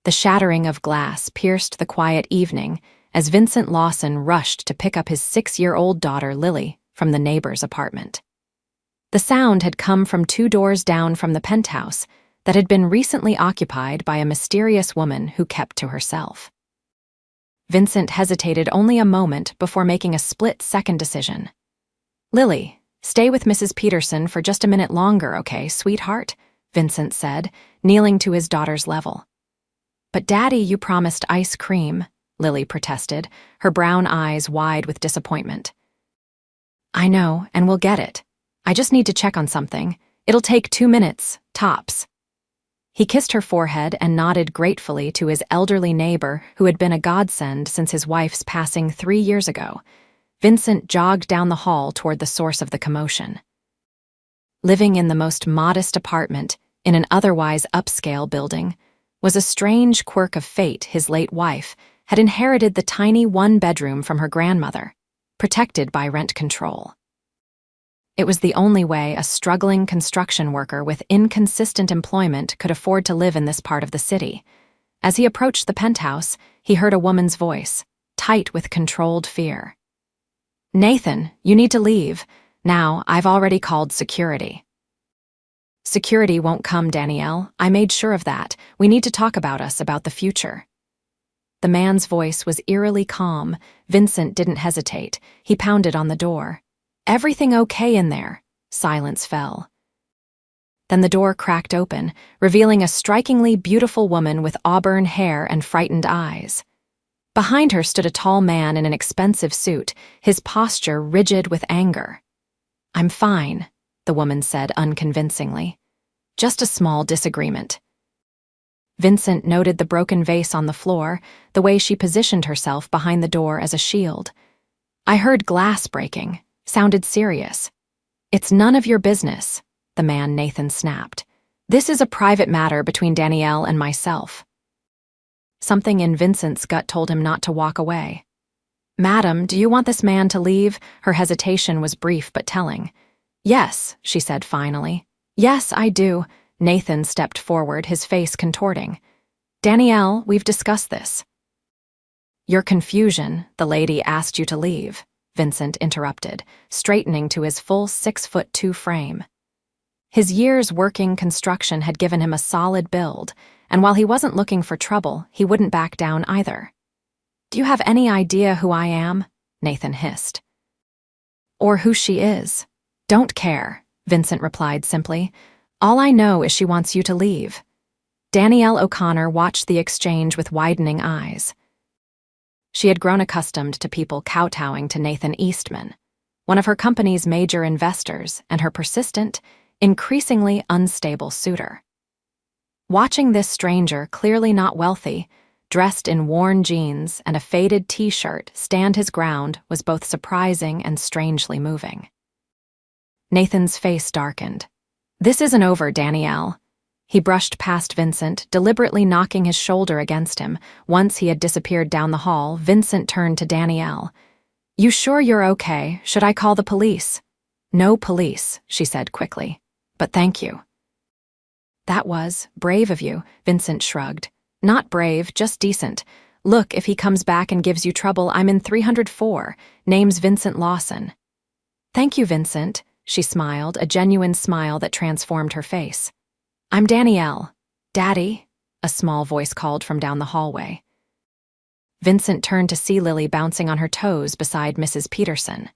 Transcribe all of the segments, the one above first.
The shattering of glass pierced the quiet evening as Vincent Lawson rushed to pick up his 6-year-old daughter, Lily, from the neighbor's apartment. The sound had come from 2 doors down from the penthouse that had been recently occupied by a mysterious woman who kept to herself. Vincent hesitated only a moment before making a split-second decision. "Lily, stay with Mrs. Peterson for just a minute longer, okay, sweetheart?" Vincent said, kneeling to his daughter's level. "But Daddy, you promised ice cream," Lily protested, her brown eyes wide with disappointment. "I know, and we'll get it. I just need to check on something. It'll take 2 minutes, tops." He kissed her forehead and nodded gratefully to his elderly neighbor who had been a godsend since his wife's passing 3 years ago. Vincent jogged down the hall toward the source of the commotion. Living in the most modest apartment in an otherwise upscale building was a strange quirk of fate. His late wife had inherited the tiny 1-bedroom from her grandmother, protected by rent control. It was the only way a struggling construction worker with inconsistent employment could afford to live in this part of the city. As he approached the penthouse, he heard a woman's voice, tight with controlled fear. "Nathan, you need to leave. Now, I've already called security." "Security won't come, Danielle. I made sure of that. We need to talk about the future." The man's voice was eerily calm. Vincent didn't hesitate. He pounded on the door. "Everything okay in there?" Silence fell. Then the door cracked open, revealing a strikingly beautiful woman with auburn hair and frightened eyes. Behind her stood a tall man in an expensive suit, his posture rigid with anger. "I'm fine," the woman said unconvincingly. "Just a small disagreement." Vincent noted the broken vase on the floor, the way she positioned herself behind the door as a shield. "I heard glass breaking. Sounded serious." "It's none of your business," the man Nathan snapped. "This is a private matter between Danielle and myself." Something in Vincent's gut told him not to walk away. "Madam, do you want this man to leave?" Her hesitation was brief but telling. "Yes," she said finally. "Yes, I do." Nathan stepped forward, his face contorting. "Danielle, we've discussed this." "Your confusion, the lady asked you to leave," Vincent interrupted, straightening to his full 6'2" frame. His years working construction had given him a solid build, and while he wasn't looking for trouble, he wouldn't back down either. "Do you have any idea who I am?" Nathan hissed. "Or who she is?" "Don't care," Vincent replied simply. "All I know is she wants you to leave." Danielle O'Connor watched the exchange with widening eyes. She had grown accustomed to people kowtowing to Nathan Eastman, one of her company's major investors and her persistent, increasingly unstable suitor. Watching this stranger, clearly not wealthy, dressed in worn jeans and a faded t-shirt, stand his ground was both surprising and strangely moving. Nathan's face darkened. "This isn't over, Danielle." He brushed past Vincent, deliberately knocking his shoulder against him. Once he had disappeared down the hall, Vincent turned to Danielle. "You sure you're okay? Should I call the police?" "No police," she said quickly. "But thank you." "That was brave of you," Vincent shrugged. "Not brave, just decent. Look, if he comes back and gives you trouble, I'm in 304. Name's Vincent Lawson." "Thank you, Vincent," she smiled, a genuine smile that transformed her face. "I'm Danielle." "Daddy?" a small voice called from down the hallway. Vincent turned to see Lily bouncing on her toes beside Mrs. Peterson.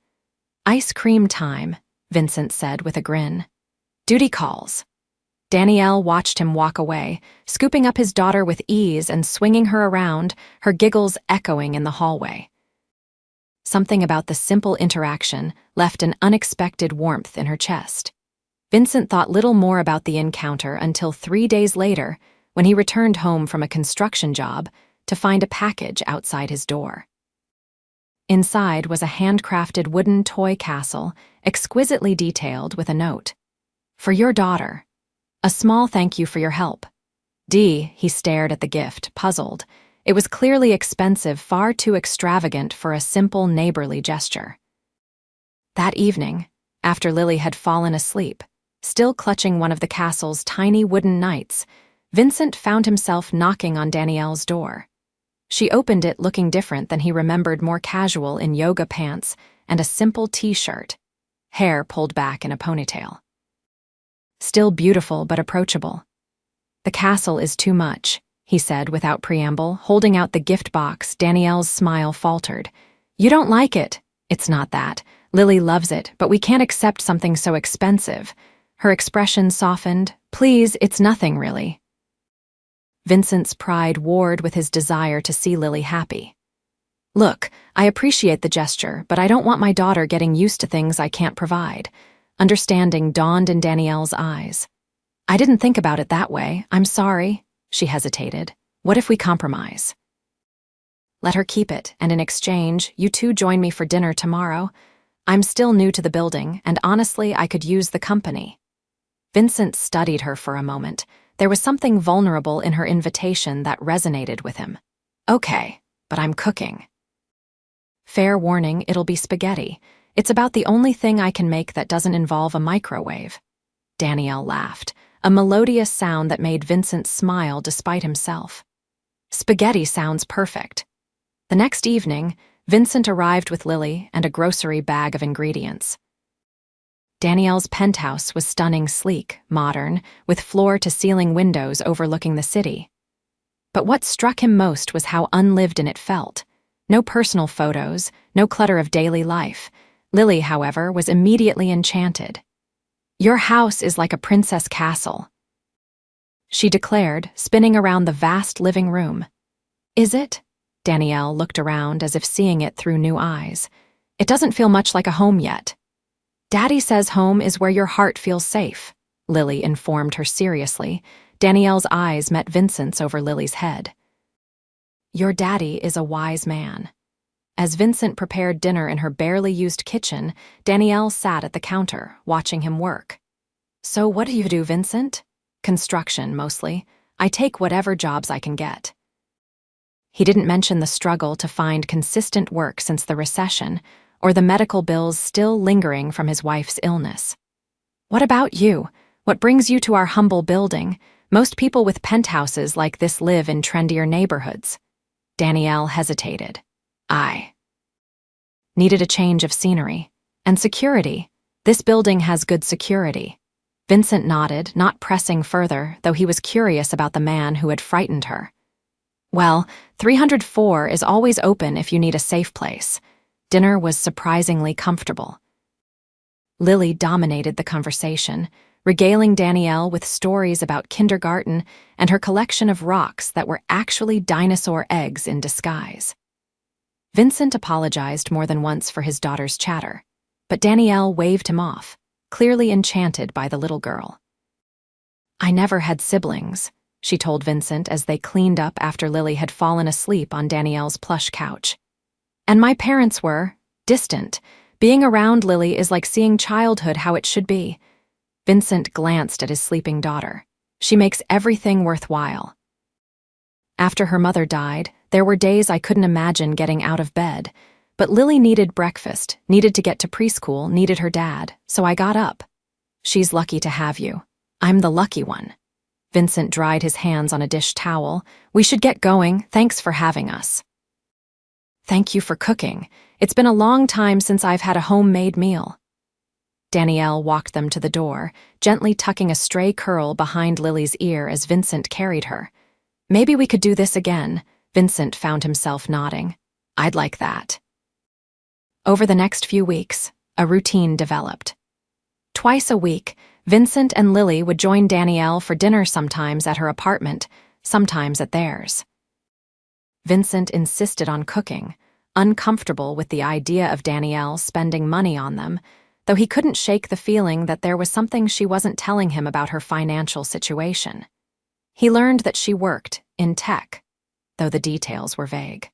"Ice cream time," Vincent said with a grin. "Duty calls." Danielle watched him walk away, scooping up his daughter with ease and swinging her around, her giggles echoing in the hallway. Something about the simple interaction left an unexpected warmth in her chest. Vincent thought little more about the encounter until 3 days later, when he returned home from a construction job to find a package outside his door. Inside was a handcrafted wooden toy castle, exquisitely detailed with a note. "For your daughter. A small thank you for your help." He stared at the gift, puzzled. It was clearly expensive, far too extravagant for a simple neighborly gesture. That evening, after Lily had fallen asleep, still clutching one of the castle's tiny wooden knights, Vincent found himself knocking on Danielle's door. She opened it looking different than he remembered, more casual in yoga pants and a simple t-shirt, hair pulled back in a ponytail. Still beautiful but approachable. "The castle is too much," he said without preamble, holding out the gift box. Danielle's smile faltered. "You don't like it." "It's not that. Lily loves it, but we can't accept something so expensive." Her expression softened. "Please, it's nothing really." Vincent's pride warred with his desire to see Lily happy. "Look, I appreciate the gesture, but I don't want my daughter getting used to things I can't provide." Understanding dawned in Danielle's eyes. "I didn't think about it that way. I'm sorry." She hesitated. "What if we compromise? Let her keep it, and in exchange, you two join me for dinner tomorrow. I'm still new to the building, and honestly, I could use the company." Vincent studied her for a moment. There was something vulnerable in her invitation that resonated with him. "Okay, but I'm cooking. Fair warning, it'll be spaghetti. It's about the only thing I can make that doesn't involve a microwave." Danielle laughed, a melodious sound that made Vincent smile despite himself. Spaghetti sounds perfect. The next evening, Vincent arrived with Lily and a grocery bag of ingredients. Danielle's penthouse was stunning, sleek, modern, with floor-to-ceiling windows overlooking the city. But what struck him most was how unlived in it felt. No personal photos, no clutter of daily life. Lily, however, was immediately enchanted. "Your house is like a princess castle," she declared, spinning around the vast living room. "Is it?" Danielle looked around as if seeing it through new eyes. "It doesn't feel much like a home yet." "Daddy says home is where your heart feels safe," Lily informed her seriously. Danielle's eyes met Vincent's over Lily's head. "Your daddy is a wise man." As Vincent prepared dinner in her barely used kitchen, Danielle sat at the counter, watching him work. "So what do you do, Vincent?" "Construction, mostly. I take whatever jobs I can get." He didn't mention the struggle to find consistent work since the recession, or the medical bills still lingering from his wife's illness. "What about you? What brings you to our humble building? Most people with penthouses like this live in trendier neighborhoods." Danielle hesitated. "I needed a change of scenery. And security. This building has good security." Vincent nodded, not pressing further, though he was curious about the man who had frightened her. "Well, 304 is always open if you need a safe place." Dinner was surprisingly comfortable. Lily dominated the conversation, regaling Danielle with stories about kindergarten and her collection of rocks that were actually dinosaur eggs in disguise. Vincent apologized more than once for his daughter's chatter, but Danielle waved him off, clearly enchanted by the little girl. "I never had siblings," she told Vincent as they cleaned up after Lily had fallen asleep on Danielle's plush couch. "And my parents were distant. Being around Lily is like seeing childhood how it should be." Vincent glanced at his sleeping daughter. "She makes everything worthwhile." After her mother died, there were days I couldn't imagine getting out of bed. But Lily needed breakfast, needed to get to preschool, needed her dad, so I got up. "She's lucky to have you. I'm the lucky one." Vincent dried his hands on a dish towel. "We should get going. Thanks for having us." "Thank you for cooking. It's been a long time since I've had a homemade meal." Danielle walked them to the door, gently tucking a stray curl behind Lily's ear as Vincent carried her. "Maybe we could do this again." Vincent found himself nodding. "I'd like that." Over the next few weeks, a routine developed. Twice a week, Vincent and Lily would join Danielle for dinner, sometimes at her apartment, sometimes at theirs. Vincent insisted on cooking, uncomfortable with the idea of Danielle spending money on them, though he couldn't shake the feeling that there was something she wasn't telling him about her financial situation. He learned that she worked in tech, though the details were vague.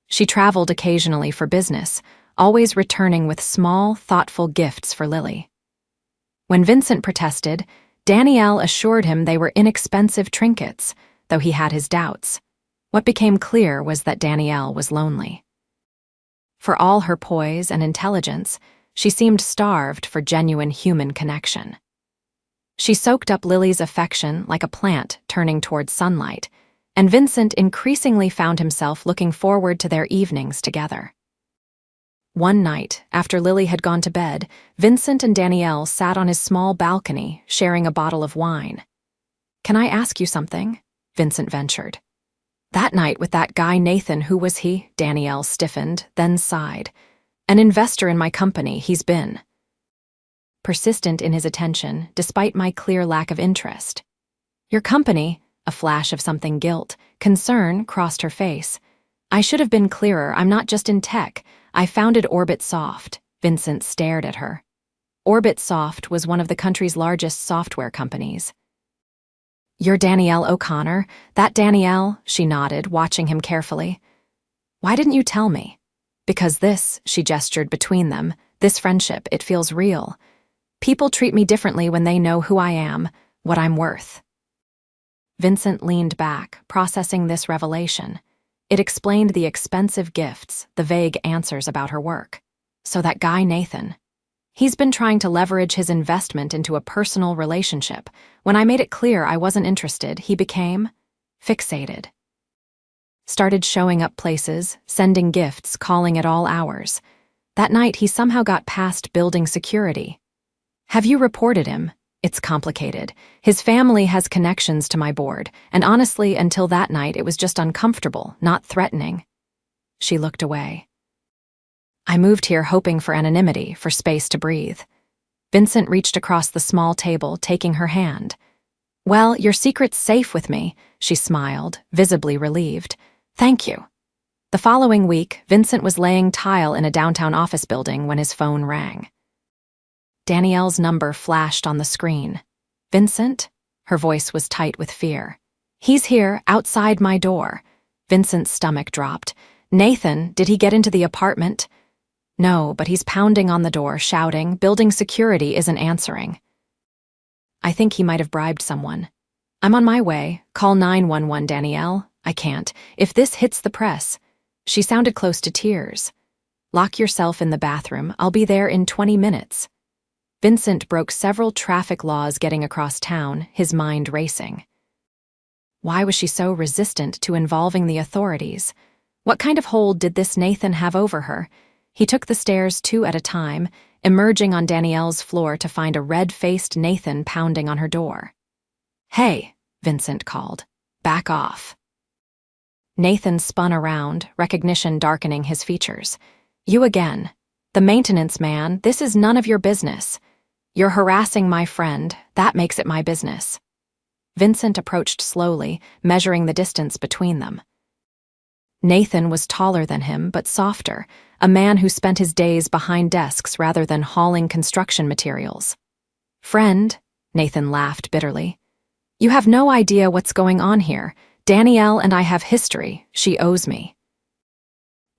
She traveled occasionally for business, always returning with small, thoughtful gifts for Lily. When Vincent protested, Danielle assured him they were inexpensive trinkets, though he had his doubts. What became clear was that Danielle was lonely. For all her poise and intelligence, she seemed starved for genuine human connection. She soaked up Lily's affection like a plant turning towards sunlight, and Vincent increasingly found himself looking forward to their evenings together. One night, after Lily had gone to bed, Vincent and Danielle sat on his small balcony, sharing a bottle of wine. "Can I ask you something?" Vincent ventured. "That night with that guy Nathan, who was he?" Danielle stiffened, then sighed. "An investor in my company, he's been." Persistent in his attention, despite my clear lack of interest. "Your company?" A flash of something concern crossed her face. "I should have been clearer, I'm not just in tech. I founded Orbit Soft." Vincent stared at her. Orbit Soft was one of the country's largest software companies. "You're Danielle O'Connor? That Danielle?" She nodded, watching him carefully. "Why didn't you tell me?" "Because this," she gestured between them, "this friendship, it feels real. People treat me differently when they know who I am, what I'm worth." Vincent leaned back, processing this revelation. It explained the expensive gifts, the vague answers about her work. So that guy Nathan. He's been trying to leverage his investment into a personal relationship. When I made it clear I wasn't interested, he became fixated. Started showing up places, sending gifts, calling at all hours. That night, he somehow got past building security. "Have you reported him?" "It's complicated. His family has connections to my board, and honestly, until that night, it was just uncomfortable, not threatening." She looked away. "I moved here hoping for anonymity, for space to breathe." Vincent reached across the small table, taking her hand. "Well, your secret's safe with me," she smiled, visibly relieved. "Thank you." The following week, Vincent was laying tile in a downtown office building when his phone rang. Danielle's number flashed on the screen. "Vincent?" Her voice was tight with fear. "He's here, outside my door." Vincent's stomach dropped. "Nathan, did he get into the apartment?" "No, but he's pounding on the door, shouting, building security isn't answering." "I think he might have bribed someone." "I'm on my way. Call 911, Danielle." "I can't. If this hits the press." She sounded close to tears. "Lock yourself in the bathroom. I'll be there in 20 minutes. Vincent broke several traffic laws getting across town, his mind racing. Why was she so resistant to involving the authorities? What kind of hold did this Nathan have over her? He took the stairs 2 at a time, emerging on Danielle's floor to find a red-faced Nathan pounding on her door. "Hey," Vincent called. "Back off." Nathan spun around, recognition darkening his features. "You again. The maintenance man, this is none of your business. You're harassing my friend, that makes it my business." Vincent approached slowly, measuring the distance between them. Nathan was taller than him, but softer, a man who spent his days behind desks rather than hauling construction materials. "Friend," Nathan laughed bitterly. "You have no idea what's going on here. Danielle and I have history. She owes me."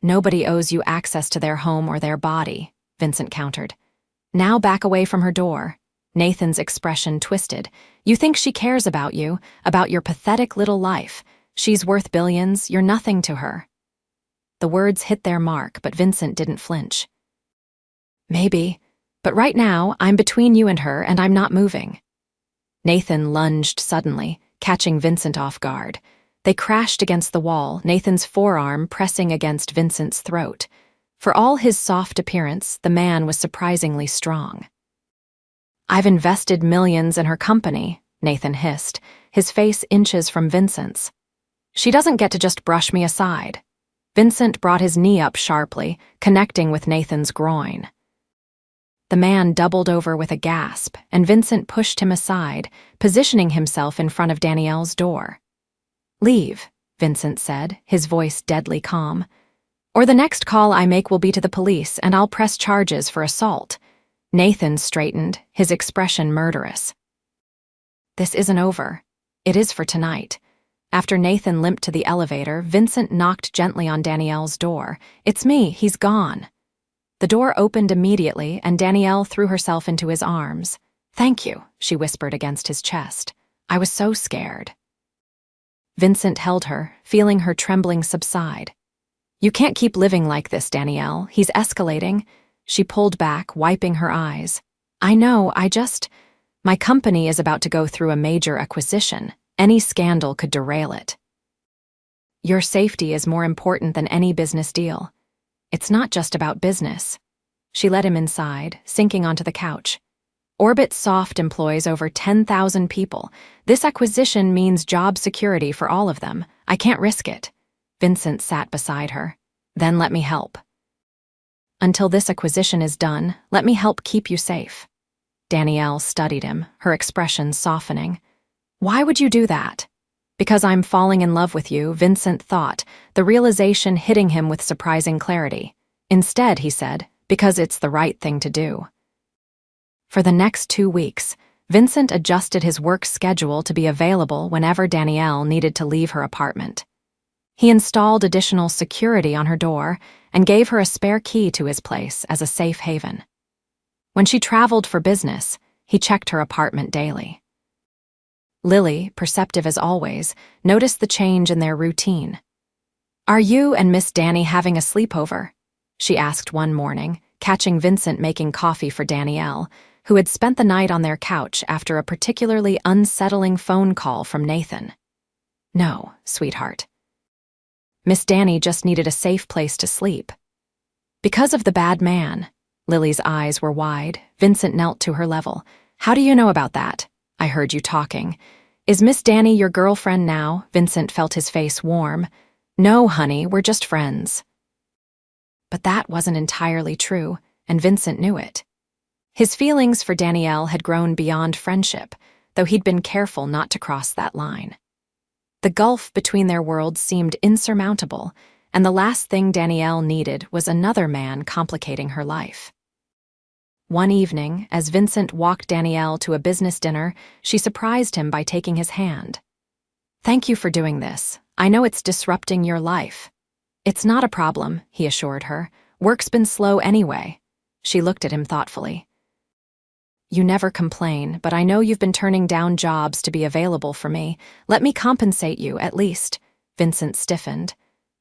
"Nobody owes you access to their home or their body," Vincent countered. "Now back away from her door." Nathan's expression twisted. "You think she cares about you, about your pathetic little life. She's worth billions, you're nothing to her." The words hit their mark, but Vincent didn't flinch. "Maybe, but right now, I'm between you and her, and I'm not moving." Nathan lunged suddenly, catching Vincent off guard. They crashed against the wall, Nathan's forearm pressing against Vincent's throat. For all his soft appearance, the man was surprisingly strong. "I've invested millions in her company," Nathan hissed, his face inches from Vincent's. "She doesn't get to just brush me aside." Vincent brought his knee up sharply, connecting with Nathan's groin. The man doubled over with a gasp, and Vincent pushed him aside, positioning himself in front of Danielle's door. "Leave," Vincent said, his voice deadly calm. "Or the next call I make will be to the police, and I'll press charges for assault." Nathan straightened, his expression murderous. "This isn't over. It is for tonight." After Nathan limped to the elevator, Vincent knocked gently on Danielle's door. "It's me, he's gone." The door opened immediately, and Danielle threw herself into his arms. "Thank you," she whispered against his chest. "I was so scared." Vincent held her, feeling her trembling subside. "You can't keep living like this, Danielle. He's escalating." She pulled back, wiping her eyes. "I know, My company is about to go through a major acquisition. Any scandal could derail it. Your safety is more important than any business deal. It's not just about business. She led him inside, sinking onto the couch. Orbit Soft employs over 10,000 people. This acquisition means job security for all of them. I can't risk it. Vincent sat beside her. Then let me help. Until this acquisition is done, let me help keep you safe. Danielle studied him, her expression softening. Why would you do that? Because I'm falling in love with you, Vincent thought, the realization hitting him with surprising clarity. Instead, he said, because it's the right thing to do. For the next 2 weeks, Vincent adjusted his work schedule to be available whenever Danielle needed to leave her apartment. He installed additional security on her door and gave her a spare key to his place as a safe haven. When she traveled for business, he checked her apartment daily. Lily, perceptive as always, noticed the change in their routine. Are you and Miss Danny having a sleepover? She asked one morning, catching Vincent making coffee for Danielle, who had spent the night on their couch after a particularly unsettling phone call from Nathan. No, sweetheart. Miss Danny just needed a safe place to sleep. Because of the bad man. Lily's eyes were wide. Vincent knelt to her level. How do you know about that? I heard you talking. Is Miss Danny your girlfriend now? Vincent felt his face warm. No, honey, we're just friends. But that wasn't entirely true, and Vincent knew it. His feelings for Danielle had grown beyond friendship, though he'd been careful not to cross that line. The gulf between their worlds seemed insurmountable, and the last thing Danielle needed was another man complicating her life. One evening, as Vincent walked Danielle to a business dinner, she surprised him by taking his hand. Thank you for doing this. I know it's disrupting your life. It's not a problem, he assured her. Work's been slow anyway. She looked at him thoughtfully. You never complain, but I know you've been turning down jobs to be available for me. Let me compensate you, at least. Vincent stiffened.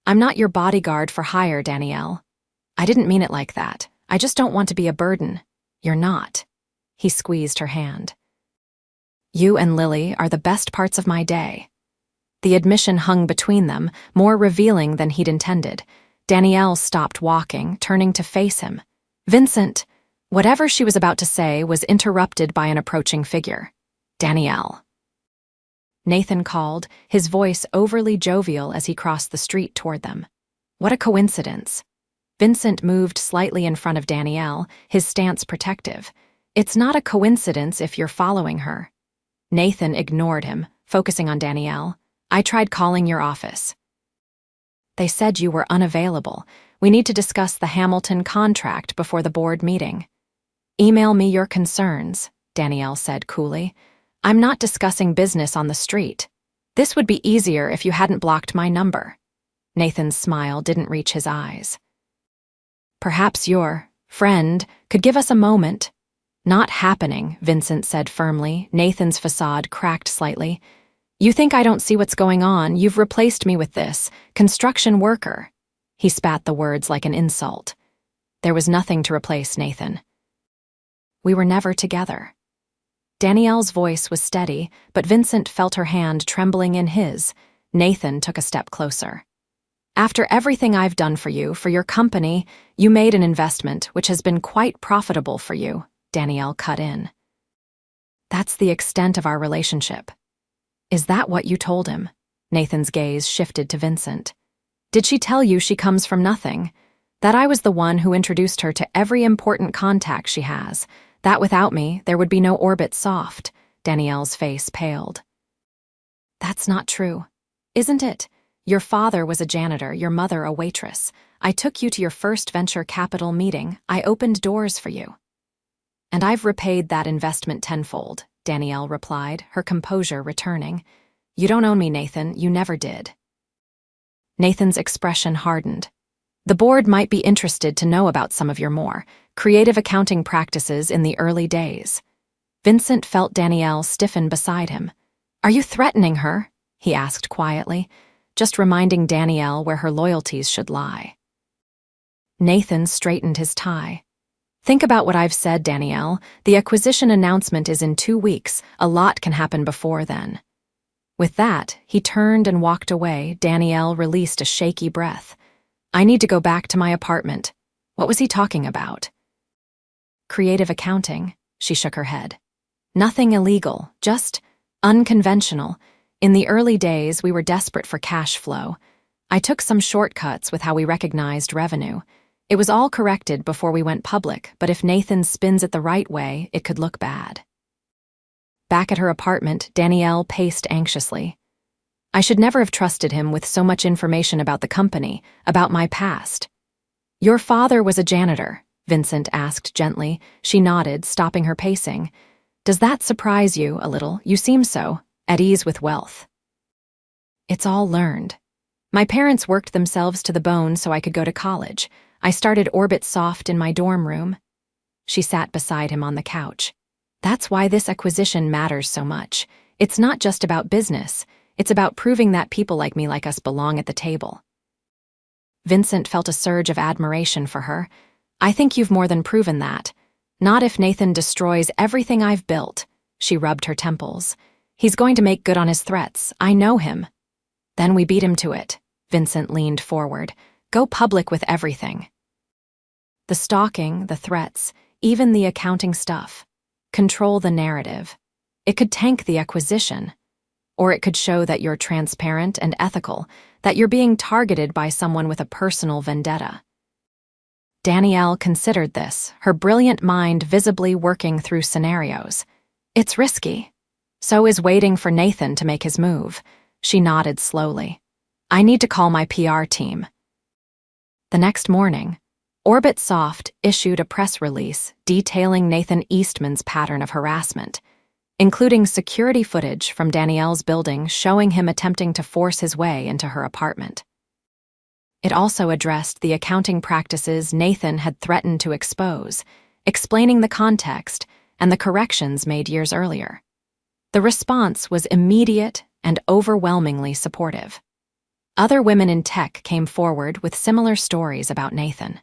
I'm not your bodyguard for hire, Danielle. I didn't mean it like that. I just don't want to be a burden. You're not. He squeezed her hand. You and Lily are the best parts of my day. The admission hung between them, more revealing than he'd intended. Danielle stopped walking, turning to face him. Vincent, whatever she was about to say was interrupted by an approaching figure. Danielle. Nathan called, his voice overly jovial as he crossed the street toward them. What a coincidence. Vincent moved slightly in front of Danielle, his stance protective. It's not a coincidence if you're following her. Nathan ignored him, focusing on Danielle. I tried calling your office. They said you were unavailable. We need to discuss the Hamilton contract before the board meeting. Email me your concerns, Danielle said coolly. I'm not discussing business on the street. This would be easier if you hadn't blocked my number. Nathan's smile didn't reach his eyes. Perhaps your friend could give us a moment. Not happening, Vincent said firmly. Nathan's facade cracked slightly. You think I don't see what's going on? You've replaced me with this construction worker. He spat the words like an insult. There was nothing to replace Nathan. We were never together. Danielle's voice was steady, but Vincent felt her hand trembling in his. Nathan took a step closer. After everything I've done for you, for your company, you made an investment which has been quite profitable for you, Danielle cut in. That's the extent of our relationship. Is that what you told him? Nathan's gaze shifted to Vincent. Did she tell you she comes from nothing? That I was the one who introduced her to every important contact she has. That without me, there would be no Orbit Soft. Danielle's face paled. That's not true. Isn't it? Your father was a janitor, your mother a waitress. I took you to your first venture capital meeting. I opened doors for you. And I've repaid that investment tenfold, Danielle replied, her composure returning. You don't own me, Nathan. You never did. Nathan's expression hardened. The board might be interested to know about some of your more creative accounting practices in the early days. Vincent felt Danielle stiffen beside him. Are you threatening her? He asked quietly, just reminding Danielle where her loyalties should lie. Nathan straightened his tie. Think about what I've said, Danielle. The acquisition announcement is in 2 weeks. A lot can happen before then. With that, he turned and walked away. Danielle released a shaky breath. I need to go back to my apartment. What was he talking about? Creative accounting, she shook her head. Nothing illegal, just unconventional. In the early days, we were desperate for cash flow. I took some shortcuts with how we recognized revenue. It was all corrected before we went public, but if Nathan spins it the right way, it could look bad. Back at her apartment, Danielle paced anxiously. I should never have trusted him with so much information about the company, about my past. Your father was a janitor, Vincent asked gently. She nodded, stopping her pacing. Does that surprise you a little? You seem so, at ease with wealth. It's all learned. My parents worked themselves to the bone so I could go to college. I started Orbit Soft in my dorm room. She sat beside him on the couch. That's why this acquisition matters so much. It's not just about business. It's about proving that people like me like us belong at the table. Vincent felt a surge of admiration for her. I think you've more than proven that. Not if Nathan destroys everything I've built. She rubbed her temples. He's going to make good on his threats. I know him. Then we beat him to it. Vincent leaned forward. Go public with everything. The stalking, the threats, even the accounting stuff. Control the narrative. It could tank the acquisition. Or it could show that you're transparent and ethical, that you're being targeted by someone with a personal vendetta. Danielle considered this, her brilliant mind visibly working through scenarios. It's risky. So is waiting for Nathan to make his move. She nodded slowly. I need to call my PR team. The next morning, Orbit Soft issued a press release detailing Nathan Eastman's pattern of harassment, including security footage from Danielle's building showing him attempting to force his way into her apartment. It also addressed the accounting practices Nathan had threatened to expose, explaining the context and the corrections made years earlier. The response was immediate and overwhelmingly supportive. Other women in tech came forward with similar stories about Nathan.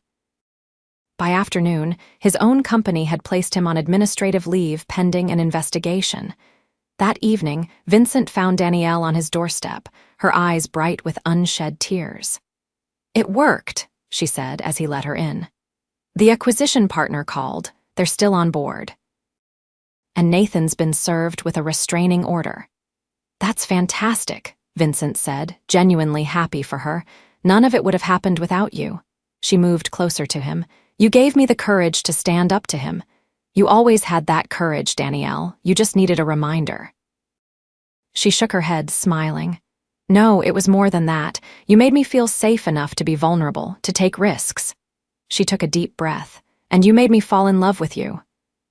By afternoon, his own company had placed him on administrative leave pending an investigation. That evening, Vincent found Danielle on his doorstep, her eyes bright with unshed tears. It worked, she said as he let her in. The acquisition partner called. They're still on board. And Nathan's been served with a restraining order. That's fantastic, Vincent said, genuinely happy for her. None of it would have happened without you. She moved closer to him. You gave me the courage to stand up to him. You always had that courage, Danielle. You just needed a reminder. She shook her head, smiling. No, it was more than that. You made me feel safe enough to be vulnerable, to take risks. She took a deep breath. And you made me fall in love with you.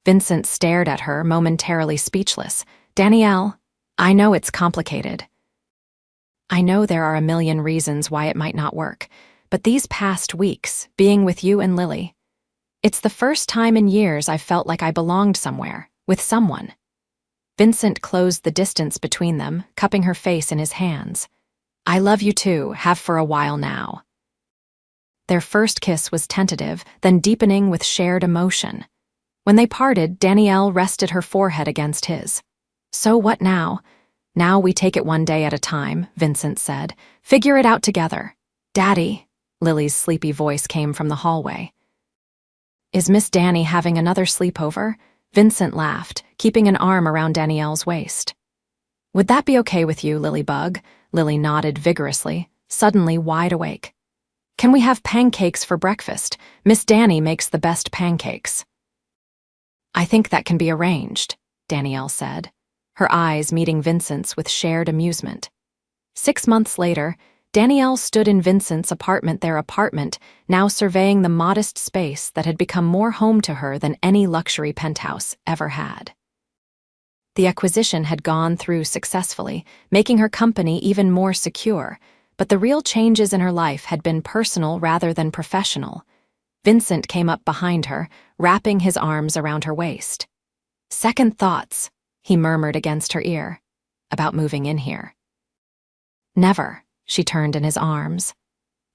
Vincent stared at her, momentarily speechless. Danielle, I know it's complicated. I know there are a million reasons why it might not work, but these past weeks, being with you and Lily, it's the first time in years I've felt like I belonged somewhere, with someone. Vincent closed the distance between them, cupping her face in his hands. I love you too, have for a while now. Their first kiss was tentative, then deepening with shared emotion. When they parted, Danielle rested her forehead against his. So what now? Now we take it one day at a time, Vincent said. Figure it out together. Daddy, Lily's sleepy voice came from the hallway. Is Miss Danny having another sleepover? Vincent laughed, keeping an arm around Danielle's waist. Would that be okay with you, Lilybug? Lily nodded vigorously, suddenly wide awake. Can we have pancakes for breakfast? Miss Danny makes the best pancakes. I think that can be arranged, Danielle said, her eyes meeting Vincent's with shared amusement. 6 months later, Danielle stood in Vincent's apartment, their apartment, now surveying the modest space that had become more home to her than any luxury penthouse ever had. The acquisition had gone through successfully, making her company even more secure, but the real changes in her life had been personal rather than professional. Vincent came up behind her, wrapping his arms around her waist. Second thoughts, he murmured against her ear, about moving in here. Never. She turned in his arms.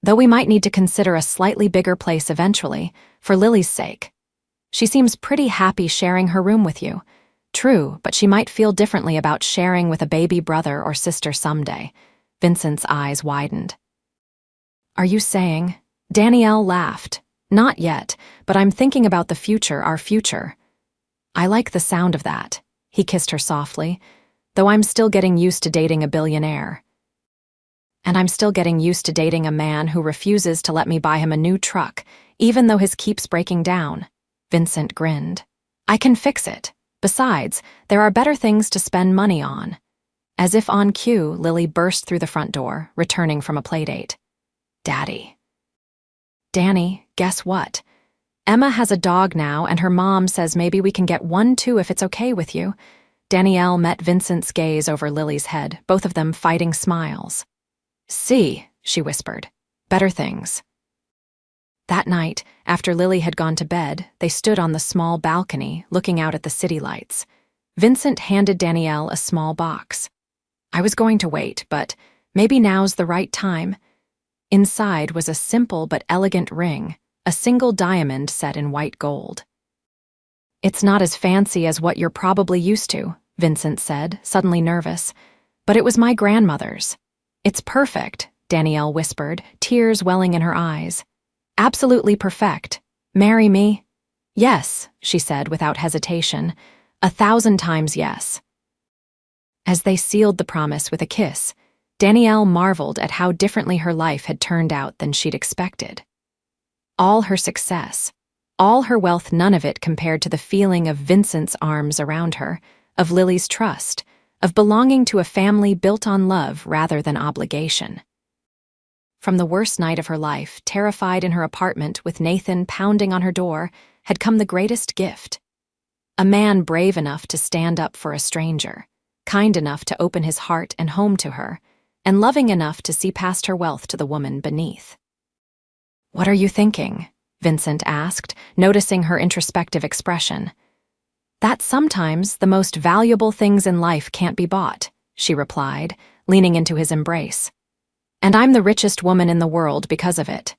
Though we might need to consider a slightly bigger place eventually, for Lily's sake. She seems pretty happy sharing her room with you. True, but she might feel differently about sharing with a baby brother or sister someday. Vincent's eyes widened. Are you saying? Danielle laughed. Not yet, but I'm thinking about the future, our future. I like the sound of that. He kissed her softly, though I'm still getting used to dating a billionaire. And I'm still getting used to dating a man who refuses to let me buy him a new truck, even though his keeps breaking down. Vincent grinned. I can fix it. Besides, there are better things to spend money on. As if on cue, Lily burst through the front door, returning from a playdate. Daddy. Danny, guess what? Emma has a dog now, and her mom says maybe we can get one too if it's okay with you. Danielle met Vincent's gaze over Lily's head, both of them fighting smiles. See, she whispered. Better things. That night, after Lily had gone to bed, they stood on the small balcony, looking out at the city lights. Vincent handed Danielle a small box. I was going to wait, but maybe now's the right time. Inside was a simple but elegant ring, a single diamond set in white gold. It's not as fancy as what you're probably used to, Vincent said, suddenly nervous, but it was my grandmother's. It's perfect, Danielle whispered, tears welling in her eyes. Absolutely perfect. Marry me? Yes, she said without hesitation. 1,000 times yes. As they sealed the promise with a kiss, Danielle marveled at how differently her life had turned out than she'd expected. All her success, all her wealth, none of it compared to the feeling of Vincent's arms around her, of Lily's trust, of belonging to a family built on love rather than obligation. From the worst night of her life, terrified in her apartment with Nathan pounding on her door, had come the greatest gift. A man brave enough to stand up for a stranger, kind enough to open his heart and home to her, and loving enough to see past her wealth to the woman beneath. What are you thinking? Vincent asked, noticing her introspective expression. That sometimes the most valuable things in life can't be bought, she replied, leaning into his embrace. And I'm the richest woman in the world because of it.